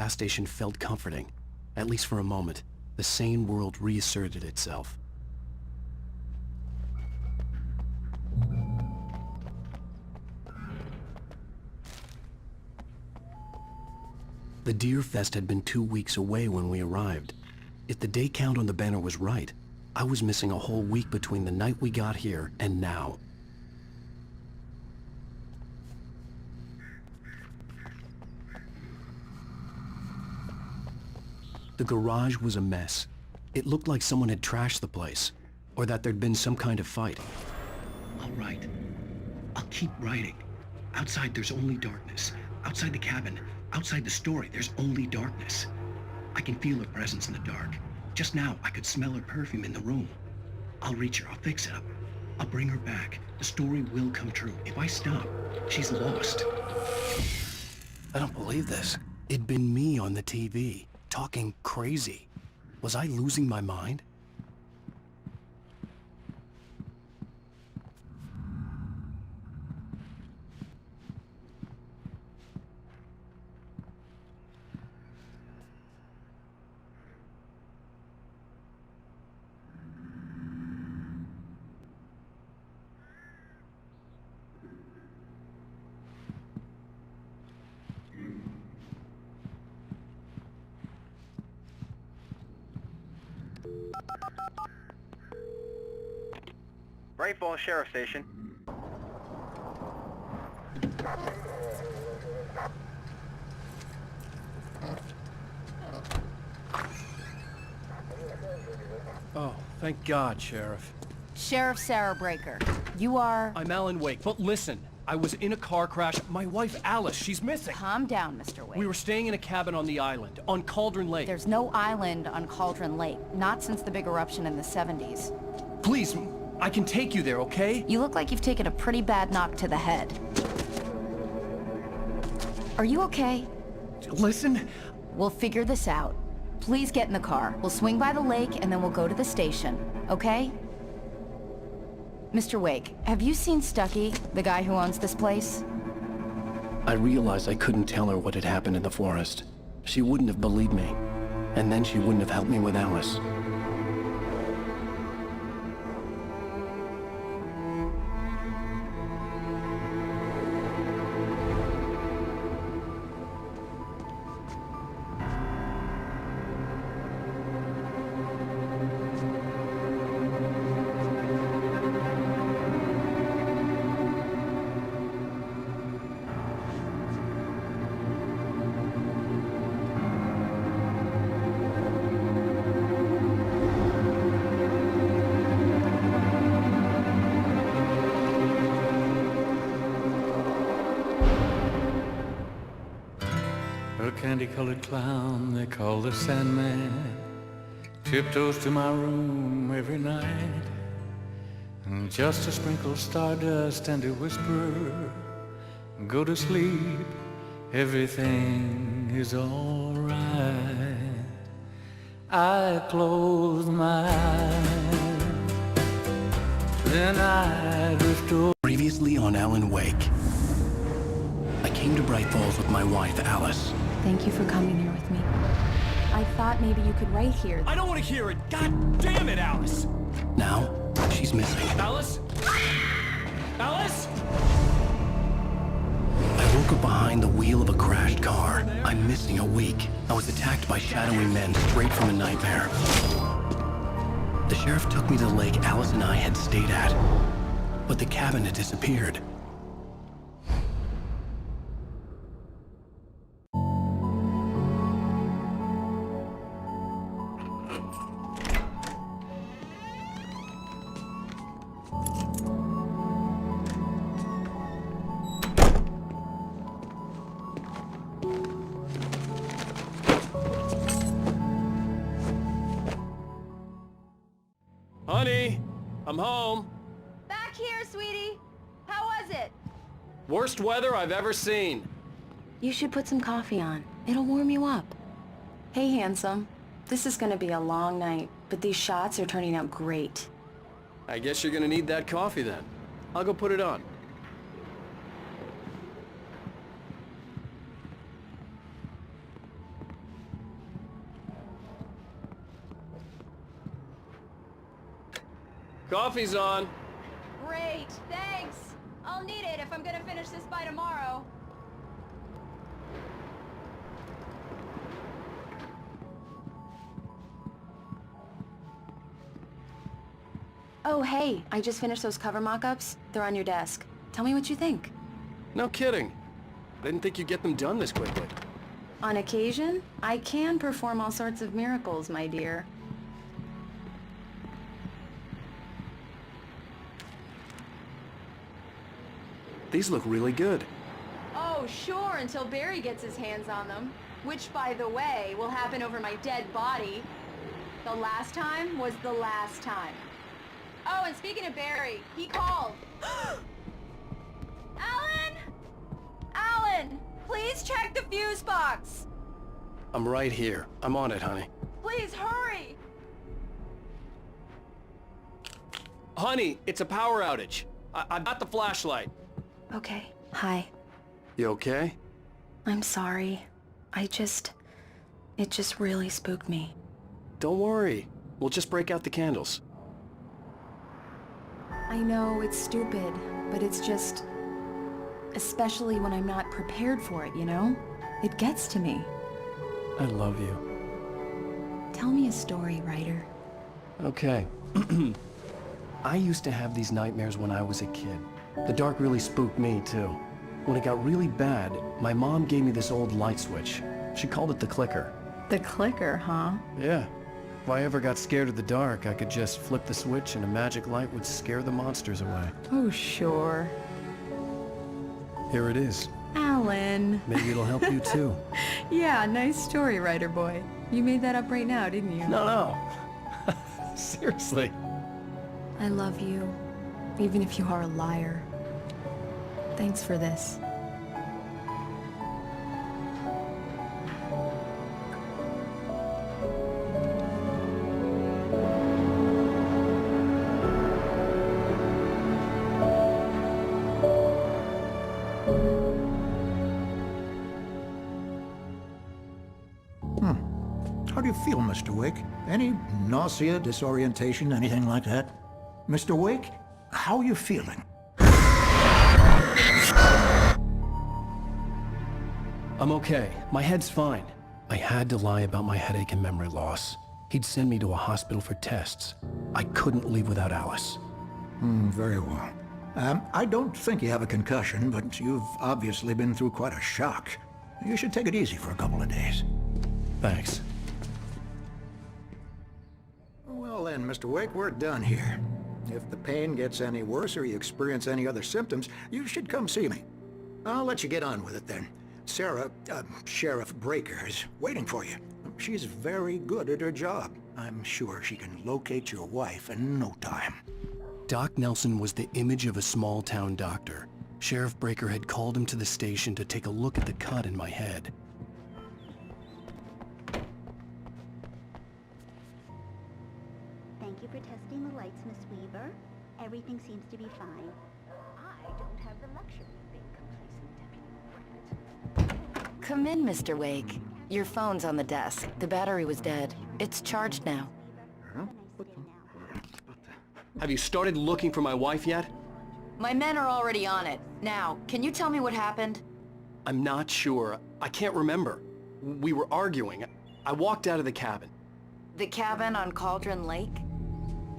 gas station felt comforting. At least for a moment, the sane world reasserted itself. The Deer Fest had been 2 weeks away when we arrived. If the day count on the banner was right, I was missing a whole week between the night we got here and now. The garage was a mess. It looked like someone had trashed the place, or that there'd been some kind of fight. I'll write. I'll keep writing. Outside there's only darkness. Outside the cabin, outside the story, there's only darkness. I can feel her presence in the dark. Just now, I could smell her perfume in the room. I'll reach her, I'll fix it up. I'll bring her back. The story will come true. If I stop, she's lost. I don't believe this. It'd been me on the TV, talking crazy. Was I losing my mind? Bright Falls Sheriff Station. Oh, thank God, Sheriff. Sheriff Sarah Breaker. You are... I'm Alan Wake, but listen. I was in a car crash. My wife, Alice, she's missing. Calm down, Mr. Wake. We were staying in a cabin on the island, on Cauldron Lake. There's no island on Cauldron Lake. Not since the big eruption in the 70s. Please, I can take you there, okay? You look like you've taken a pretty bad knock to the head. Are you okay? Listen. We'll figure this out. Please get in the car. We'll swing by the lake and then we'll go to the station, okay? Mr. Wake, have you seen Stucky, the guy who owns this place? I realized I couldn't tell her what had happened in the forest. She wouldn't have believed me. And then she wouldn't have helped me with Alice. A candy-colored clown they call the Sandman tiptoes to my room every night, and just to sprinkle stardust and to whisper, go to sleep, everything is all right. I close my eyes, then I drift over. Previously on Alan Wake. I came to Bright Falls with my wife, Alice. Thank you for coming here with me. I thought maybe you could write here. I don't want to hear it! God damn it, Alice! Now, she's missing. Alice? Alice? I woke up behind the wheel of a crashed car. I'm missing a week. I was attacked by shadowy men straight from a nightmare. The sheriff took me to the lake Alice and I had stayed at. But the cabin had disappeared. Honey, I'm home. Back here, sweetie. How was it? Worst weather I've ever seen. You should put some coffee on. It'll warm you up. Hey, handsome. This is gonna be a long night, but these shots are turning out great. I guess you're gonna need that coffee then. I'll go put it on. Coffee's on. Great, thanks. I'll need it if I'm gonna finish this by tomorrow. Oh, hey, I just finished those cover mock-ups. They're on your desk. Tell me what you think. No kidding. I didn't think you'd get them done this quickly. On occasion, I can perform all sorts of miracles, my dear. These look really good. Oh, sure, until Barry gets his hands on them. Which, by the way, will happen over my dead body. The last time was the last time. Oh, and speaking of Barry, he called. Alan! Alan! Please check the fuse box! I'm right here. I'm on it, honey. Please, hurry! Honey, it's a power outage. I got the flashlight. Okay, hi. You okay? I'm sorry. It just really spooked me. Don't worry. We'll just break out the candles. I know it's stupid, but it's just... especially when I'm not prepared for it, you know? It gets to me. I love you. Tell me a story, writer. Okay. I used to have these nightmares when I was a kid. The dark really spooked me, too. When it got really bad, my mom gave me this old light switch. She called it the clicker. The clicker, huh? Yeah. If I ever got scared of the dark, I could just flip the switch and a magic light would scare the monsters away. Oh, sure. Here it is. Alan. Maybe it'll help you, too. Yeah, nice story, writer boy. You made that up right now, didn't you? No. Seriously. I love you, even if you are a liar. Thanks for this. How do you feel, Mr. Wake? Any nausea, disorientation, anything like that? Mr. Wake, how are you feeling? I'm okay. My head's fine. I had to lie about my headache and memory loss. He'd send me to a hospital for tests. I couldn't leave without Alice. Very well. I don't think you have a concussion, but you've obviously been through quite a shock. You should take it easy for a couple of days. Thanks. Well then, Mr. Wake, we're done here. If the pain gets any worse or you experience any other symptoms, you should come see me. I'll let you get on with it then. Sarah, Sheriff Breaker, is waiting for you. She's very good at her job. I'm sure she can locate your wife in no time. Doc Nelson was the image of a small-town doctor. Sheriff Breaker had called him to the station to take a look at the cut in my head. Thank you for testing the lights, Miss Weaver. Everything seems to be fine. I don't have the luxury of being complacent, Deputy Brett. Come in, Mr. Wake. Your phone's on the desk. The battery was dead. It's charged now. Have a nice day now. Have you started looking for my wife yet? My men are already on it. Now, can you tell me what happened? I'm not sure. I can't remember. We were arguing. I walked out of the cabin. The cabin on Cauldron Lake?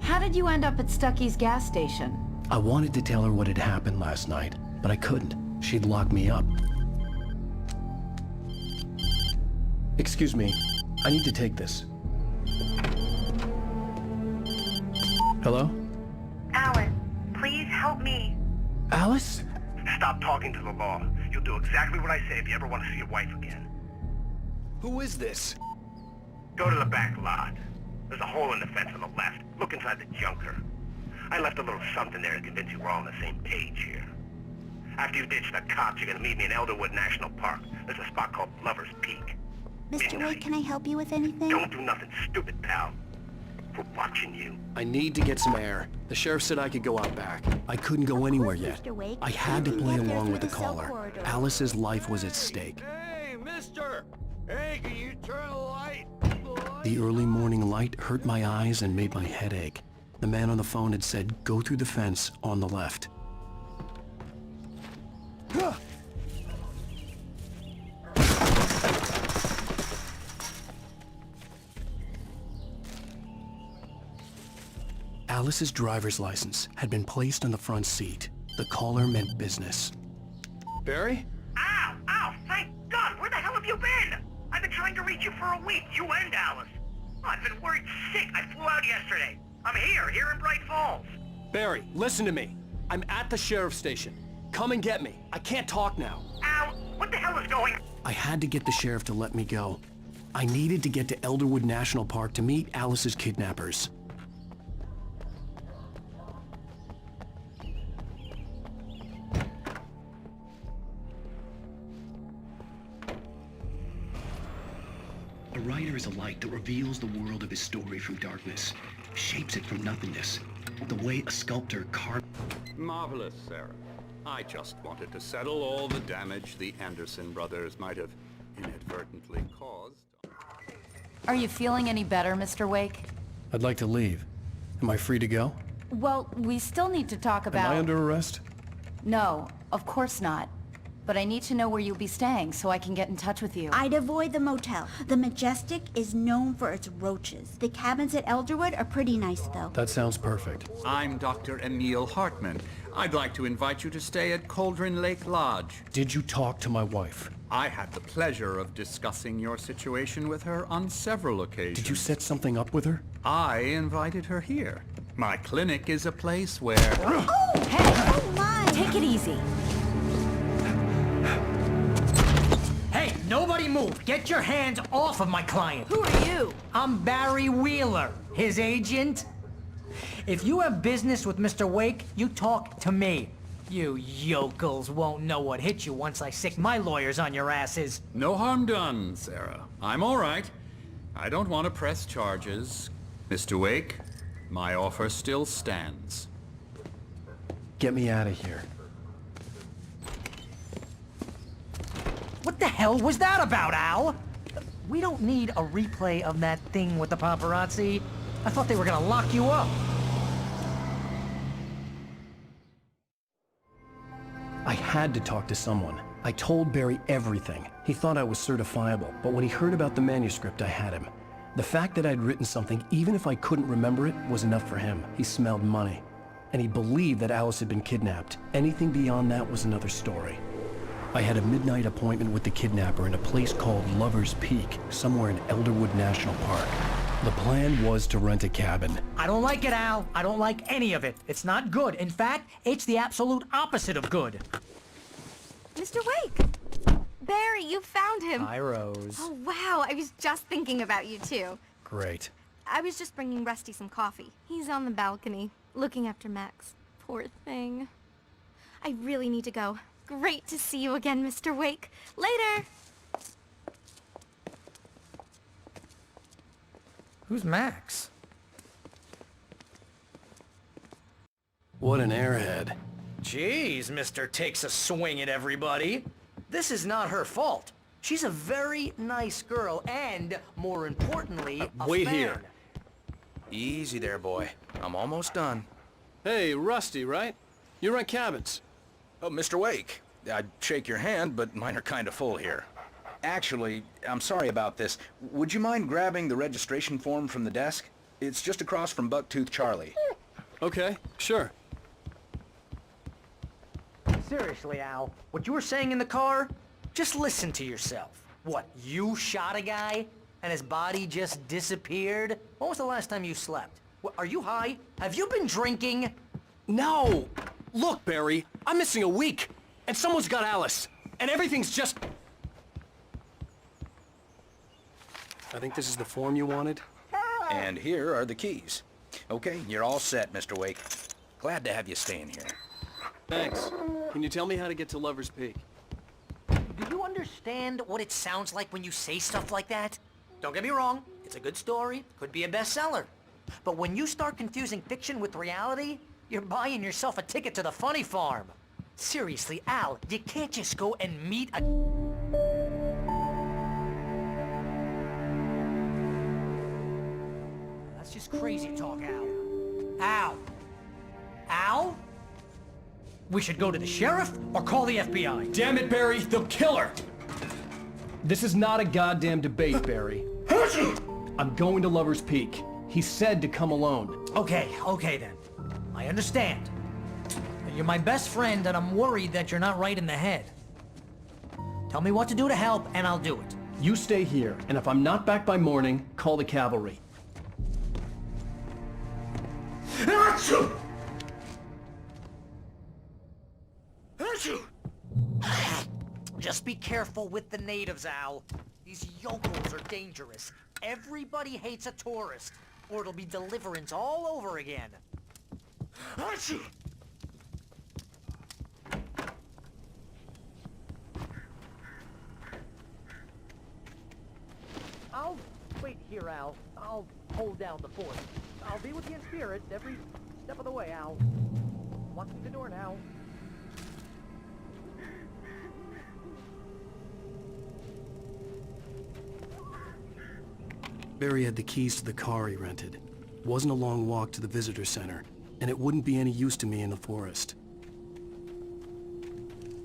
How did you end up at Stucky's gas station? I wanted to tell her what had happened last night, but I couldn't. She'd locked me up. Excuse me. I need to take this. Hello? Alan, please help me. Alice? Stop talking to the law. You'll do exactly what I say if you ever want to see your wife again. Who is this? Go to the back lot. There's a hole in the fence on the left. Look inside the junker. I left a little something there to convince you we're all on the same page here. After you ditch the cops, you're gonna meet me in Elderwood National Park. There's a spot called Lover's Peak. Mr. Midnight. Wake, can I help you with anything? Don't do nothing stupid, pal. We're watching you. I need to get some air. The sheriff said I could go out back. I couldn't go anywhere yet. Mr. Wake. I had to You can play get there along through with the the cell caller. corridor. Alice's life was at stake. Hey, mister! Hey, can you turn the light? The early morning light hurt my eyes and made my head ache. The man on the phone had said, go through the fence on the left. Alice's driver's license had been placed on the front seat. The caller meant business. Barry? Ow! Ow! Thank God! Where the hell have you been? I've been trying to reach you for a week, you and Alice. Oh, I've been worried sick. I flew out yesterday. I'm here in Bright Falls. Barry, listen to me. I'm at the sheriff's station. Come and get me. I can't talk now. Ow! What the hell is going on? I had to get the sheriff to let me go. I needed to get to Elderwood National Park to meet Alice's kidnappers. A writer is a light that reveals the world of his story from darkness, shapes it from nothingness, the way a sculptor carves. Marvelous, Sarah. I just wanted to settle all the damage the Anderson brothers might have inadvertently caused. Are you feeling any better, Mr. Wake? I'd like to leave. Am I free to go? Well, we still need to talk about... Am I under arrest? No, of course not. But I need to know where you'll be staying so I can get in touch with you. I'd avoid the motel. The Majestic is known for its roaches. The cabins at Elderwood are pretty nice, though. That sounds perfect. I'm Dr. Emil Hartman. I'd like to invite you to stay at Cauldron Lake Lodge. Did you talk to my wife? I had the pleasure of discussing your situation with her on several occasions. Did you set something up with her? I invited her here. My clinic is a place where... Oh! Hey! Oh, my! Take it easy. Hey, nobody move! Get your hands off of my client! Who are you? I'm Barry Wheeler, his agent. If you have business with Mr. Wake, you talk to me. You yokels won't know what hit you once I sick my lawyers on your asses. No harm done, Sarah. I'm all right. I don't want to press charges. Mr. Wake, my offer still stands. Get me out of here. What the hell was that about, Al? We don't need a replay of that thing with the paparazzi. I thought they were gonna lock you up. I had to talk to someone. I told Barry everything. He thought I was certifiable, but when he heard about the manuscript, I had him. The fact that I'd written something, even if I couldn't remember it, was enough for him. He smelled money. And he believed that Alice had been kidnapped. Anything beyond that was another story. I had a midnight appointment with the kidnapper in a place called Lover's Peak, somewhere in Elderwood National Park. The plan was to rent a cabin. I don't like it, Al. I don't like any of it. It's not good. In fact, it's the absolute opposite of good. Mr. Wake! Barry, you found him! Hi, Rose. Oh, wow, I was just thinking about you, too. Great. I was just bringing Rusty some coffee. He's on the balcony, looking after Max. Poor thing. I really need to go. Great to see you again, Mr. Wake. Later! Who's Max? What an airhead. Jeez, Mr. Takes a swing at everybody. This is not her fault. She's a very nice girl and, more importantly, a Wait fan. here. Easy there, boy. I'm almost done. Hey, Rusty, right? You rent cabins. Oh, Mr. Wake, I'd shake your hand, but mine are kind of full here. Actually, I'm sorry about this. Would you mind grabbing the registration form from the desk? It's just across from Bucktooth Charlie. Okay, sure. Seriously, Al, what you were saying in the car? Just listen to yourself. What, you shot a guy and his body just disappeared? When was the last time you slept? What, are you high? Have you been drinking? No! Look, Barry, I'm missing a week, and someone's got Alice, and everything's just... I think this is the form you wanted. And here are the keys. Okay, you're all set, Mr. Wake. Glad to have you staying here. Thanks. Can you tell me how to get to Lover's Peak? Do you understand what it sounds like when you say stuff like that? Don't get me wrong, it's a good story, could be a bestseller. But when you start confusing fiction with reality, you're buying yourself a ticket to the funny farm. Seriously, Al, you can't just go and meet a... That's just crazy talk, Al. Al? Al? We should go to the sheriff or call the FBI. Damn it, Barry, they'll kill her! This is not a goddamn debate, Barry. I'm going to Lover's Peak. He said to come alone. Okay then. I understand. You're my best friend and I'm worried that you're not right in the head. Tell me what to do to help and I'll do it. You stay here, and if I'm not back by morning, call the cavalry. Just be careful with the natives, Al. These yokels are dangerous. Everybody hates a tourist, or it'll be deliverance all over again. I'll wait here, Al. I'll hold down the fort. I'll be with you in spirit every step of the way, Al. Locking the door now. Barry had the keys to the car he rented. It wasn't a long walk to the visitor center, and it wouldn't be any use to me in the forest.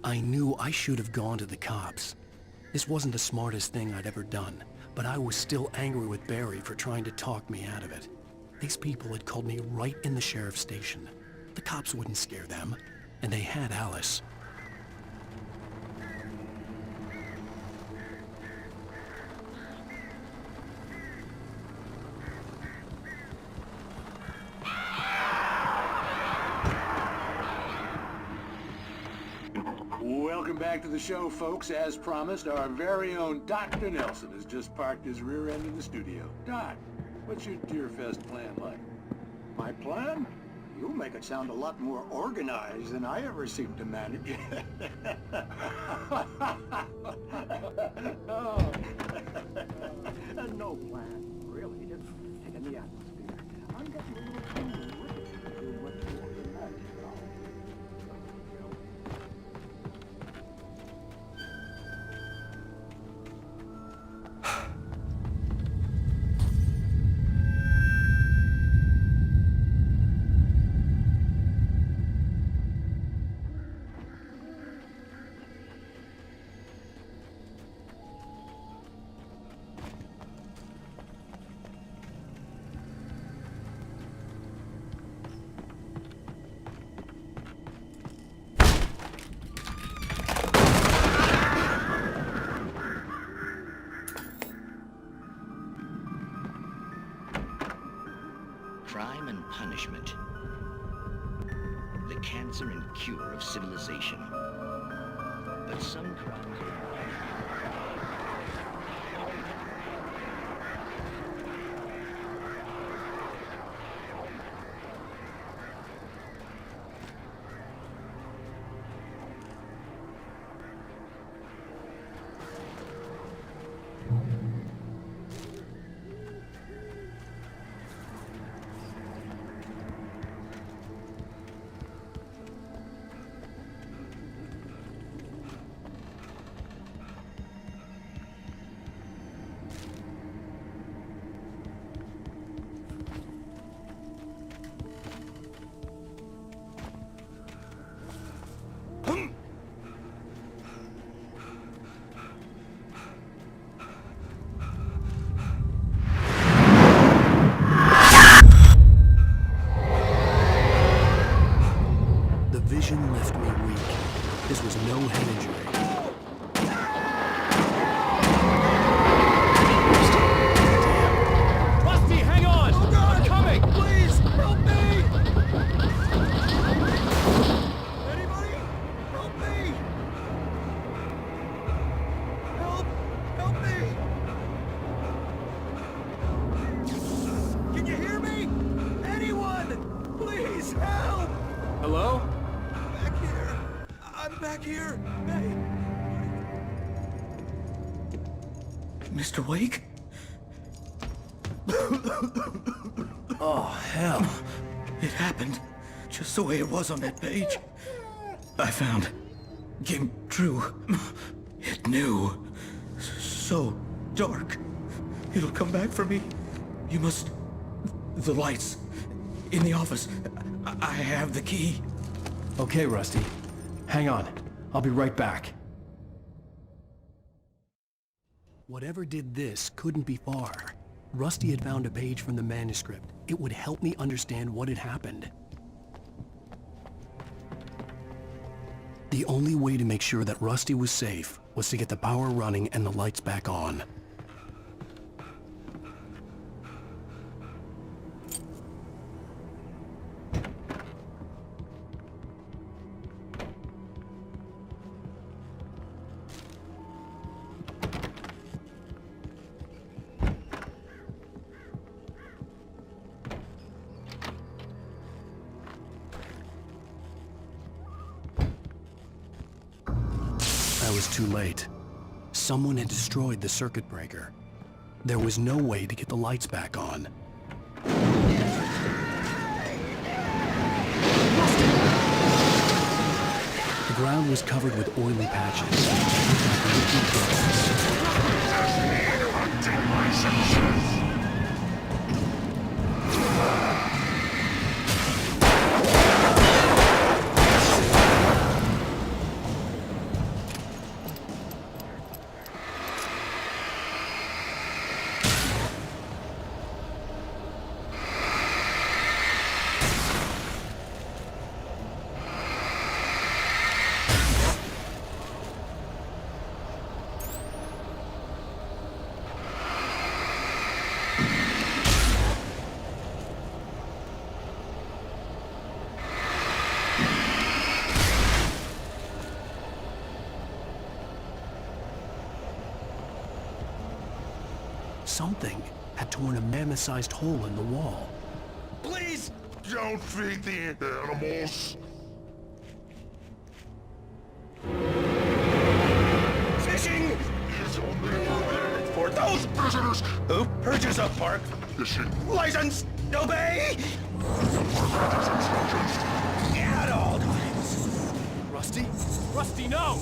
I knew I should have gone to the cops. This wasn't the smartest thing I'd ever done, but I was still angry with Barry for trying to talk me out of it. These people had called me right in the sheriff's station. The cops wouldn't scare them, and they had Alice. Welcome back to the show, folks. As promised, our very own Dr. Nelson has just parked his rear end in the studio. Doc, what's your Deerfest plan like? My plan? You make it sound a lot more organized than I ever seem to manage. Oh. No plan, really. Just taking the atmosphere. I'm getting a little too rich to do much more than that, you know. Crime and punishment. The cancer and cure of civilization. But some crimes are... Vision left me weak. This was no head injury. Rusty, hang on! Oh God! I'm coming! Please, help me! Anybody? Help me! Help me! Can you hear me? Anyone? Please, help! Hello? I'm back here! Hey! Mr. Wake? Oh, hell. It happened just the way it was on that page. I found. Came true. It knew. So dark. It'll come back for me. You must... The lights. In the office. I have the key. Okay, Rusty. Hang on. I'll be right back. Whatever did this couldn't be far. Rusty had found a page from the manuscript. It would help me understand what had happened. The only way to make sure that Rusty was safe was to get the power running and the lights back on. I was too late. Someone had destroyed the circuit breaker. There was no way to get the lights back on. The ground was covered with oily patches. Something had torn a mammoth-sized hole in the wall. Please don't feed the animals. Fishing is only permitted for those prisoners who purchase a park fishing license. Obey at all times. Rusty? Rusty, no!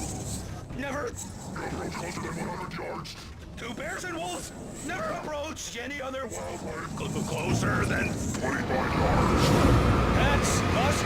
Never. No approach closer than 100 yards. To bears and wolves, never approach any other wildlife closer than 25 yards. Pets must